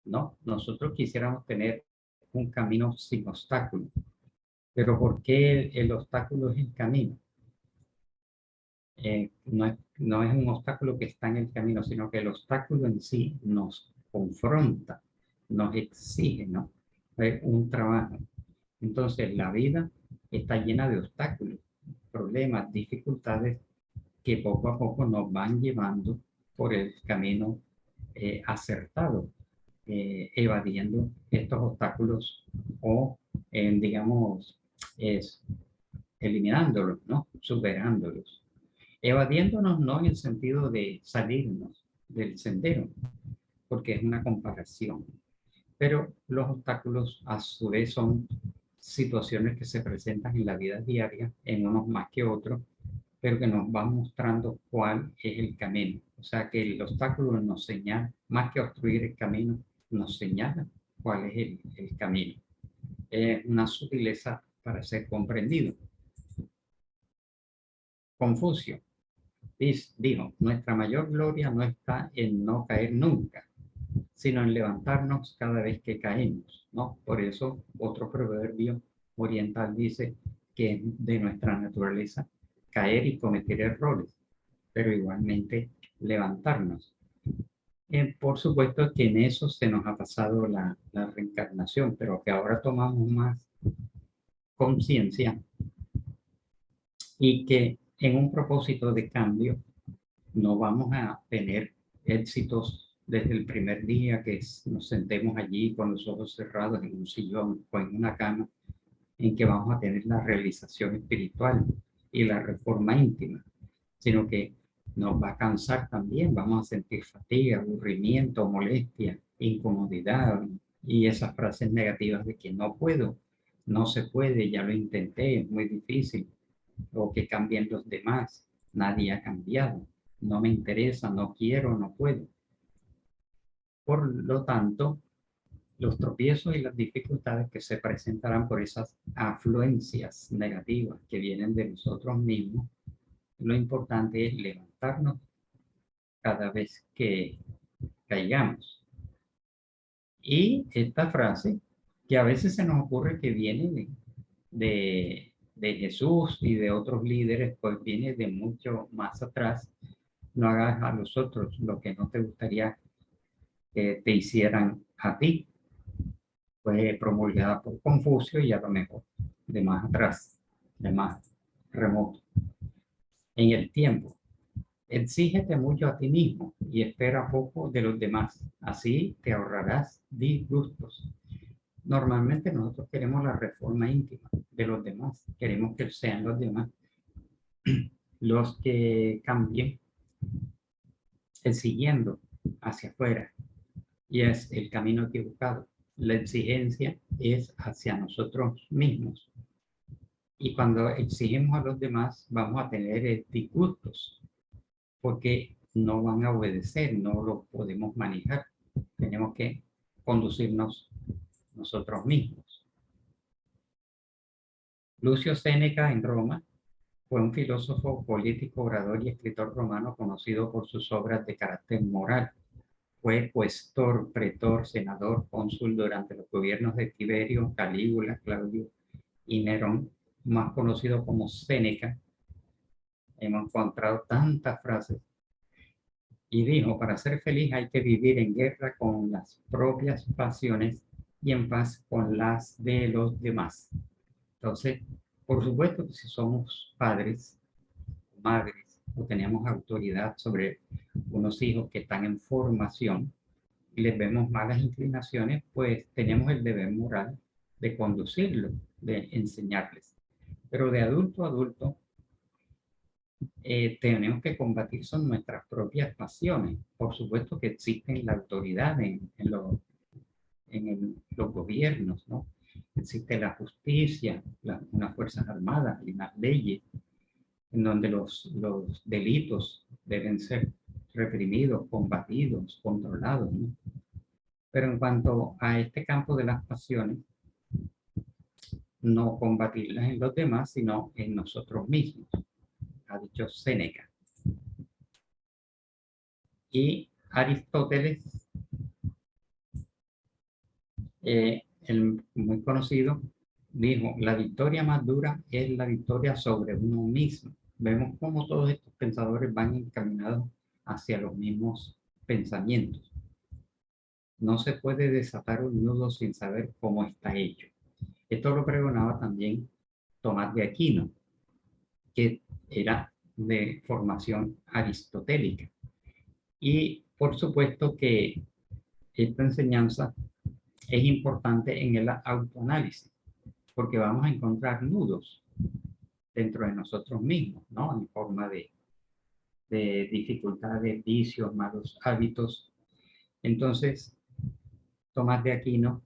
¿no? Nosotros quisiéramos tener un camino sin obstáculo, pero ¿por qué el obstáculo es el camino? No es un obstáculo que está en el camino, sino que el obstáculo en sí nos confronta, nos exige, ¿no? Un trabajo. Entonces, la vida está llena de obstáculos, problemas, dificultades que poco a poco nos van llevando por el camino acertado, evadiendo estos obstáculos o, digamos, eliminándolos, ¿no? Superándolos. Evadiéndonos no en el sentido de salirnos del sendero, porque es una comparación. Pero los obstáculos a su vez son situaciones que se presentan en la vida diaria, en unos más que otros, pero que nos van mostrando cuál es el camino. O sea que el obstáculo nos señala, más que obstruir el camino, nos señala cuál es el camino. Es una sutileza para ser comprendido. Confucio dijo, nuestra mayor gloria no está en no caer nunca, sino en levantarnos cada vez que caemos, ¿no? Por eso otro proverbio oriental dice que es de nuestra naturaleza caer y cometer errores, pero igualmente levantarnos. Por supuesto que en eso se nos ha pasado la reencarnación, pero que ahora tomamos más conciencia y que en un propósito de cambio no vamos a tener éxitos desde el primer día que nos sentemos allí con los ojos cerrados en un sillón o en una cama, en que vamos a tener la realización espiritual y la reforma íntima, sino que nos va a cansar también, vamos a sentir fatiga, aburrimiento, molestia, incomodidad y esas frases negativas de que no puedo, no se puede, ya lo intenté, es muy difícil, o que cambien los demás, nadie ha cambiado, no me interesa, no quiero, no puedo. Por lo tanto, los tropiezos y las dificultades que se presentarán por esas afluencias negativas que vienen de nosotros mismos, lo importante es levantarnos cada vez que caigamos. Y esta frase, que a veces se nos ocurre que viene de Jesús y de otros líderes, pues viene de mucho más atrás. No hagas a los otros lo que no te gustaría que te hicieran a ti. Fue promulgada por Confucio y a lo mejor de más atrás, de más remoto. En el tiempo, exígete mucho a ti mismo y espera poco de los demás. Así te ahorrarás disgustos. Normalmente nosotros queremos la reforma íntima de los demás. Queremos que sean los demás los que cambien, siguiendo hacia afuera. Y es el camino equivocado. La exigencia es hacia nosotros mismos. Y cuando exigimos a los demás, vamos a tener disgustos, porque no van a obedecer, no lo podemos manejar. Tenemos que conducirnos nosotros mismos. Lucio Séneca en Roma fue un filósofo, político, orador y escritor romano conocido por sus obras de carácter moral. Fue cuestor, pretor, senador, cónsul durante los gobiernos de Tiberio, Calígula, Claudio y Nerón, más conocido como Séneca. Hemos encontrado tantas frases. Y dijo, para ser feliz hay que vivir en guerra con las propias pasiones y en paz con las de los demás. Entonces, por supuesto que si somos padres, madres, o tenemos autoridad sobre unos hijos que están en formación y les vemos malas inclinaciones, pues tenemos el deber moral de conducirlos, de enseñarles. Pero de adulto a adulto, tenemos que combatir son nuestras propias pasiones. Por supuesto que existen la autoridad en los gobiernos, ¿no? Existe la justicia, unas fuerzas armadas y unas leyes en donde los delitos deben ser reprimidos, combatidos, controlados, ¿no? Pero en cuanto a este campo de las pasiones, no combatirlas en los demás, sino en nosotros mismos, ha dicho Séneca. Y Aristóteles, el muy conocido, dijo, la victoria más dura es la victoria sobre uno mismo. Vemos cómo todos estos pensadores van encaminados hacia los mismos pensamientos. no se puede desatar un nudo sin saber cómo está hecho. Esto lo pregonaba también Tomás de Aquino, que era de formación aristotélica. Y por supuesto que esta enseñanza es importante en el autoanálisis, porque vamos a encontrar nudos dentro de nosotros mismos, ¿no? En forma de dificultades, vicios, malos hábitos. Entonces, Tomás de Aquino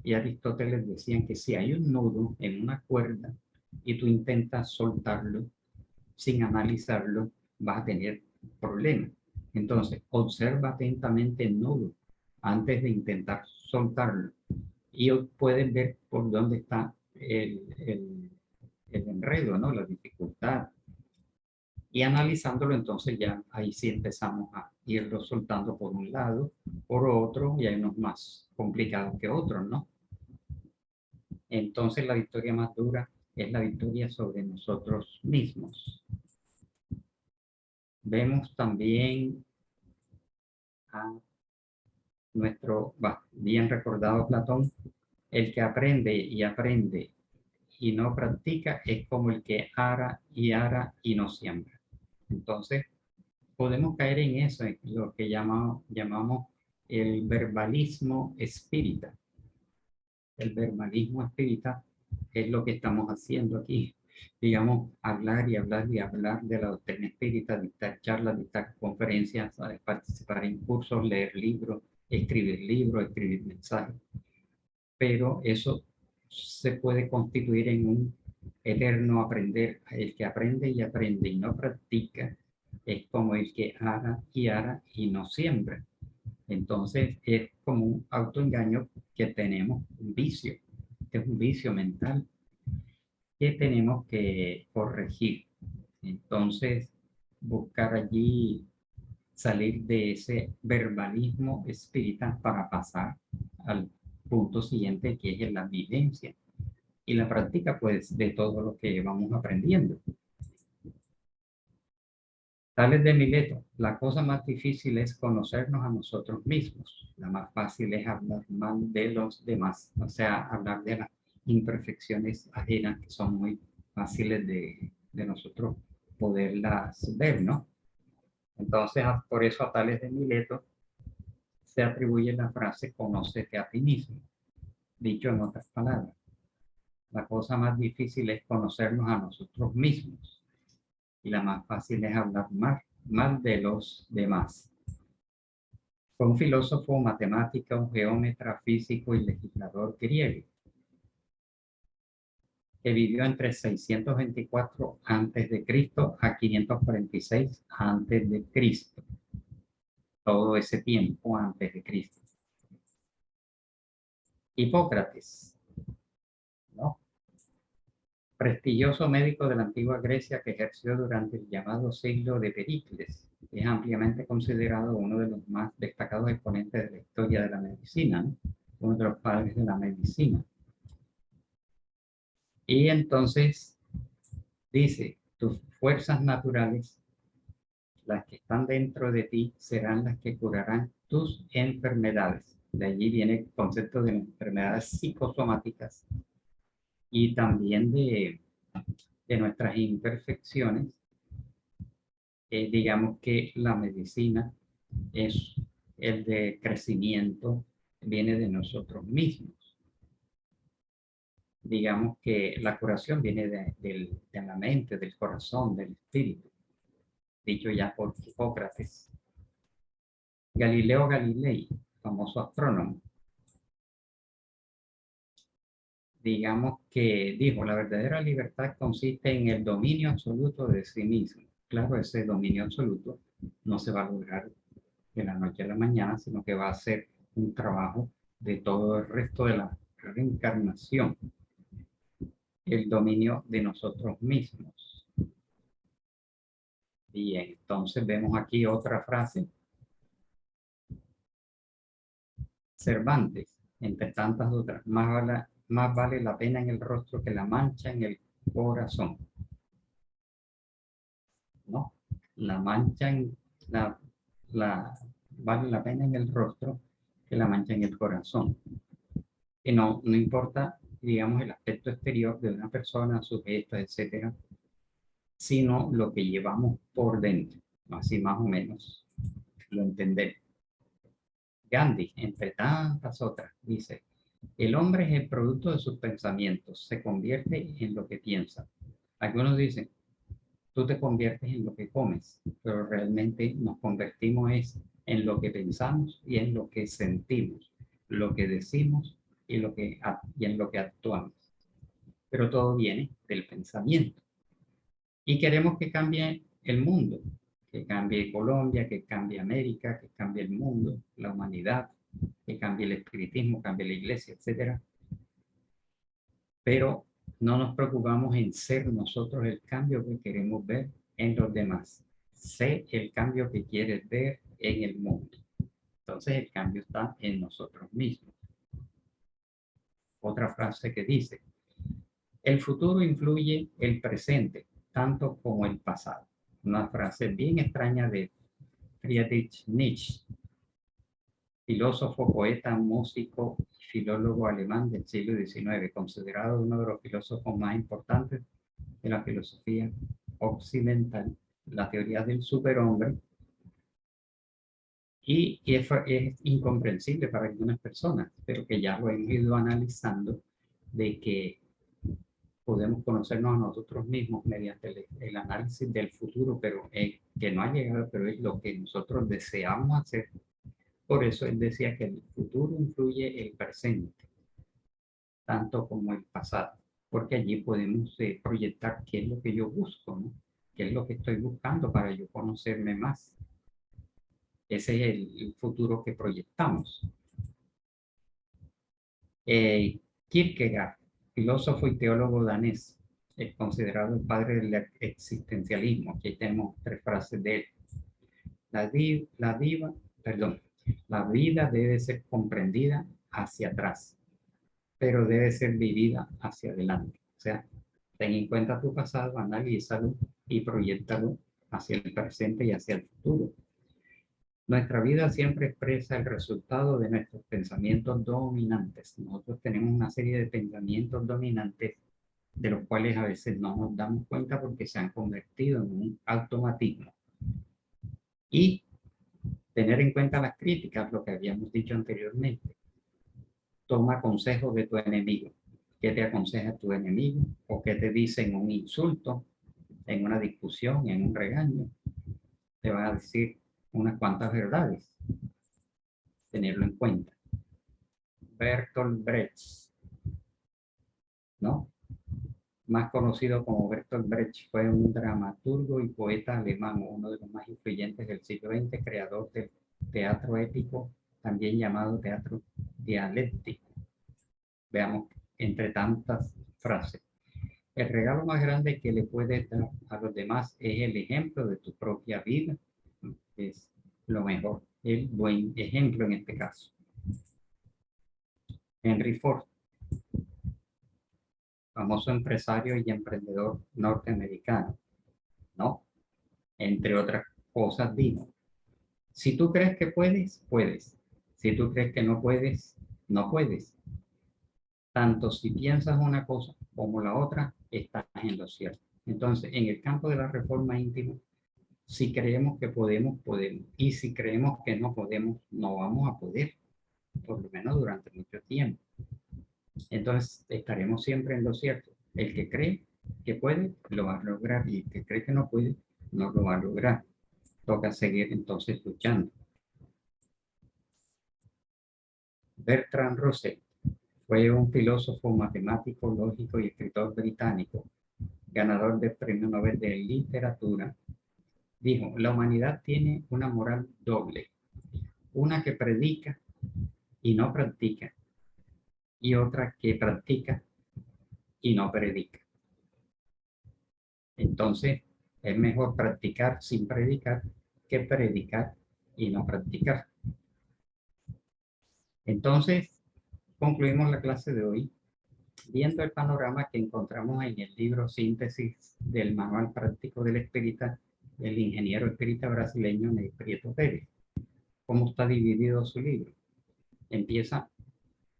y Aristóteles decían que si hay un nudo en una cuerda y tú intentas soltarlo sin analizarlo, vas a tener problemas. Entonces, observa atentamente el nudo antes de intentar soltarlo y puedes ver por dónde está el enredo, ¿no? La dificultad. Y analizándolo, entonces ya ahí sí empezamos a irlo soltando por un lado, por otro, y hay unos más complicados que otros, ¿no? Entonces la victoria más dura es la victoria sobre nosotros mismos. Vemos también a nuestro bien recordado Platón, el que aprende y no practica es como el que ara y no siembra. Entonces, podemos caer en eso, en lo que llamamos el verbalismo espírita. El verbalismo espírita es lo que estamos haciendo aquí. Digamos, hablar y hablar y hablar de la doctrina espírita, dictar charlas, dictar conferencias, participar en cursos, leer libros, escribir mensajes. Pero eso se puede constituir en un eterno aprender. El que aprende y no practica es como el que ara y no siembra. Entonces es como un autoengaño que tenemos, un vicio, que es un vicio mental que tenemos que corregir. Entonces, buscar allí salir de ese verbalismo espiritual para pasar al punto siguiente, que es la vivencia y la práctica, pues, de todo lo que vamos aprendiendo. Tales de Mileto, la cosa más difícil es conocernos a nosotros mismos. La más fácil es hablar mal de los demás, o sea, hablar de las imperfecciones ajenas que son muy fáciles de nosotros poderlas ver, ¿no? Entonces, por eso a Tales de Mileto se atribuye la frase conócete a ti mismo. Dicho en otras palabras, la cosa más difícil es conocernos a nosotros mismos y la más fácil es hablar mal de los demás. Fue un filósofo, matemático, geómetra, físico y legislador griego que vivió entre 624 a.C. a 546 a.C. Todo ese tiempo antes de Cristo. Hipócrates, ¿no? Prestigioso médico de la antigua Grecia que ejerció durante el llamado siglo de Pericles. Es ampliamente considerado uno de los más destacados exponentes de la historia de la medicina, ¿no? Uno de los padres de la medicina. Y entonces dice, tus fuerzas naturales, las que están dentro de ti, serán las que curarán tus enfermedades. De allí viene el concepto de enfermedades psicosomáticas y también de nuestras imperfecciones. Digamos que la medicina es el de crecimiento, viene de nosotros mismos. Digamos que la curación viene de la mente, del corazón, del espíritu, dicho ya por Hipócrates. Galileo Galilei, famoso astrónomo, digamos que dijo, la verdadera libertad consiste en el dominio absoluto de sí mismo. Claro, ese dominio absoluto no se va a lograr de la noche a la mañana, sino que va a ser un trabajo de todo el resto de la reencarnación. El dominio de nosotros mismos. Bien, entonces vemos aquí otra frase. Cervantes, entre tantas otras, más vale la pena en el rostro que la mancha en el corazón. ¿No? La mancha vale la pena en el rostro que la mancha en el corazón. Que no importa, digamos, el aspecto exterior de una persona, sus gestos, etcétera, sino lo que llevamos por dentro. Así más o menos lo entendemos. Gandhi, entre tantas otras, dice: el hombre es el producto de sus pensamientos, se convierte en lo que piensa. Algunos dicen: tú te conviertes en lo que comes, pero realmente nos convertimos en lo que pensamos y en lo que sentimos, lo que decimos y en lo que actuamos. Pero todo viene del pensamiento. Y queremos que cambie el mundo, que cambie Colombia, que cambie América, que cambie el mundo, la humanidad, que cambie el espiritismo, cambie la iglesia, etc. Pero no nos preocupamos en ser nosotros el cambio que queremos ver en los demás. Sé el cambio que quieres ver en el mundo. Entonces el cambio está en nosotros mismos. Otra frase que dice: el futuro influye el presente, tanto como el pasado. Una frase bien extraña de Friedrich Nietzsche, filósofo, poeta, músico y filólogo alemán del siglo XIX, considerado uno de los filósofos más importantes de la filosofía occidental, la teoría del superhombre, y es incomprensible para algunas personas, pero que ya lo hemos ido analizando, de que podemos conocernos a nosotros mismos mediante el análisis del futuro, pero que no ha llegado, pero es lo que nosotros deseamos hacer. Por eso él decía que el futuro influye el presente, tanto como el pasado, porque allí podemos proyectar qué es lo que yo busco, ¿no? ¿Qué es lo que estoy buscando para yo conocerme más? Ese es el futuro que proyectamos. Kierkegaard, filósofo y teólogo danés, es considerado el padre del existencialismo. Aquí tenemos 3 frases de él. La vida debe ser comprendida hacia atrás, pero debe ser vivida hacia adelante. O sea, ten en cuenta tu pasado, analízalo y proyéctalo hacia el presente y hacia el futuro. Nuestra vida siempre expresa el resultado de nuestros pensamientos dominantes. Nosotros tenemos una serie de pensamientos dominantes de los cuales a veces no nos damos cuenta porque se han convertido en un automatismo. Y tener en cuenta las críticas, lo que habíamos dicho anteriormente. Toma consejos de tu enemigo. ¿Qué te aconseja tu enemigo? ¿O qué te dice en un insulto, en una discusión, en un regaño? Te va a decir unas cuantas verdades. Tenerlo en cuenta. Bertolt Brecht, ¿no? Más conocido como Bertolt Brecht, fue un dramaturgo y poeta alemán, uno de los más influyentes del siglo XX, creador del teatro épico, también llamado teatro dialéctico. Veamos, entre tantas frases: el regalo más grande que le puedes dar a los demás es el ejemplo de tu propia vida. Es lo mejor, el buen ejemplo en este caso. Henry Ford, famoso empresario y emprendedor norteamericano, ¿no? Entre otras cosas, dijo: si tú crees que puedes, puedes. Si tú crees que no puedes, no puedes. Tanto si piensas una cosa como la otra, estás en lo cierto. Entonces, en el campo de la reforma íntima, si creemos que podemos, podemos. Y si creemos que no podemos, no vamos a poder, por lo menos durante mucho tiempo. Entonces, estaremos siempre en lo cierto. El que cree que puede, lo va a lograr. Y el que cree que no puede, no lo va a lograr. Toca seguir entonces luchando. Bertrand Russell fue un filósofo, matemático, lógico y escritor británico, ganador del Premio Nobel de Literatura. Dijo: la humanidad tiene una moral doble, una que predica y no practica, y otra que practica y no predica. Entonces, es mejor practicar sin predicar que predicar y no practicar. Entonces, concluimos la clase de hoy viendo el panorama que encontramos en el libro Síntesis del Manual Práctico del Espírita del ingeniero espírita brasileño Ney Prieto Pérez. ¿Cómo está dividido su libro? empieza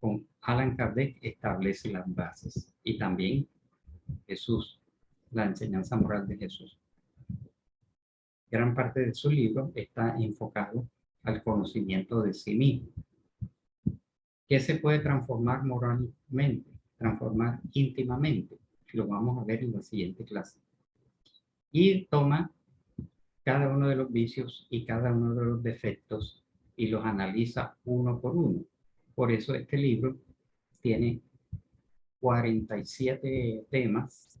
con Allan Kardec establece las bases y también Jesús, la enseñanza moral de Jesús. Gran parte de su libro está enfocado al conocimiento de sí mismo. ¿Qué se puede transformar moralmente? Transformar íntimamente. Lo vamos a ver en la siguiente clase. Y toma cada uno de los vicios y cada uno de los defectos y los analiza uno por uno. Por eso este libro tiene 47 temas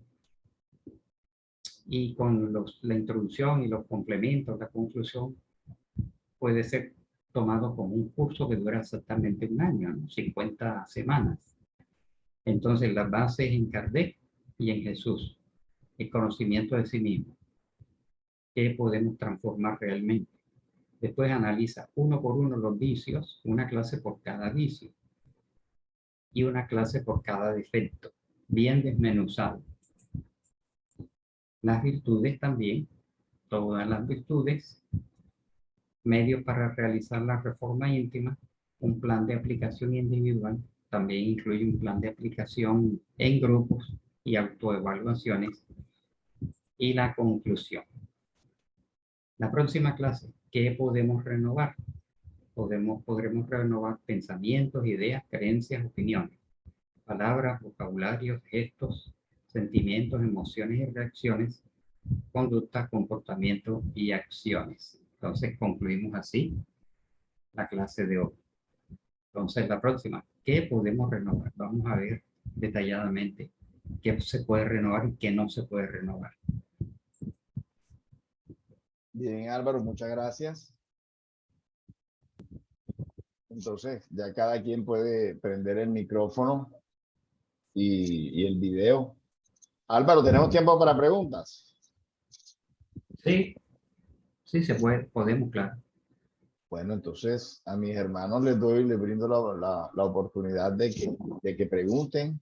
y con la introducción y los complementos, la conclusión, puede ser tomado como un curso que dura exactamente un año, ¿no? 50 semanas. Entonces, las bases en Kardec y en Jesús, el conocimiento de sí mismo, ¿qué podemos transformar realmente? Después analiza uno por uno los vicios, una clase por cada vicio y una clase por cada defecto, bien desmenuzado. Las virtudes también, todas las virtudes, medios para realizar la reforma íntima, un plan de aplicación individual, también incluye un plan de aplicación en grupos y autoevaluaciones, y la conclusión. La próxima clase, ¿qué podemos renovar? Podremos renovar pensamientos, ideas, creencias, opiniones, palabras, vocabularios, gestos, sentimientos, emociones y reacciones, conductas, comportamientos y acciones. Entonces concluimos así la clase de hoy. Entonces la próxima, ¿qué podemos renovar? Vamos a ver detalladamente qué se puede renovar y qué no se puede renovar. Bien, Álvaro, muchas gracias. Entonces, ya cada quien puede prender el micrófono y el video. Álvaro, ¿tenemos tiempo para preguntas? Sí, sí se puede, podemos, claro. Bueno, entonces a mis hermanos les brindo la oportunidad de que pregunten.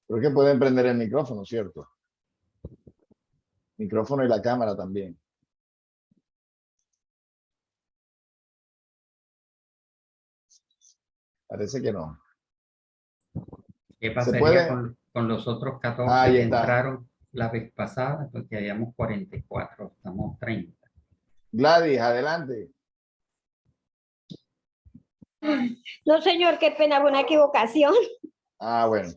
Creo que pueden prender el micrófono, ¿cierto? Micrófono y la cámara también. Parece que no. ¿Qué ¿Se pasaría puede? con los otros 14 Ahí que está. entraron la vez pasada? Porque habíamos 44, estamos 30. Gladys, adelante. No, señor, qué pena, fue una equivocación. Ah, bueno.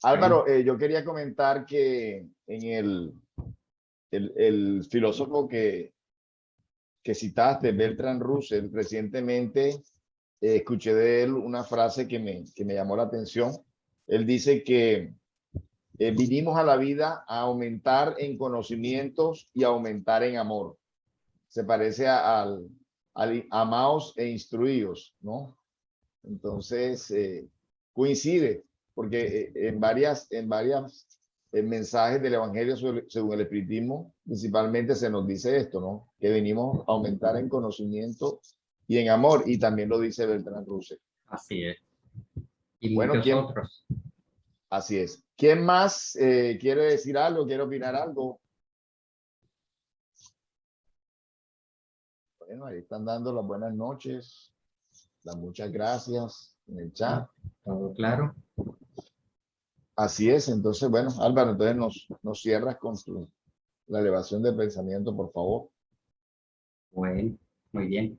Álvaro, yo quería comentar que en el filósofo que citaste, Bertrand Russell, recientemente escuché de él una frase que me llamó la atención. Él dice que vinimos a la vida a aumentar en conocimientos y aumentar en amor. Se parece al amaos e instruidos, ¿no? Entonces, coincide, porque en varias mensajes del Evangelio según el Espiritismo, principalmente se nos dice esto, ¿no? Que venimos a aumentar en conocimiento y en amor, y también lo dice Bertrand Russell. Así es. Y Bueno, muchos otros. Así es. ¿Quién más quiere decir algo, quiere opinar algo? Bueno, ahí están dando las buenas noches, las muchas gracias en el chat. ¿Todo claro? Así es, entonces, bueno, Álvaro, entonces nos cierras con la elevación de pensamiento, por favor. Bueno, muy bien.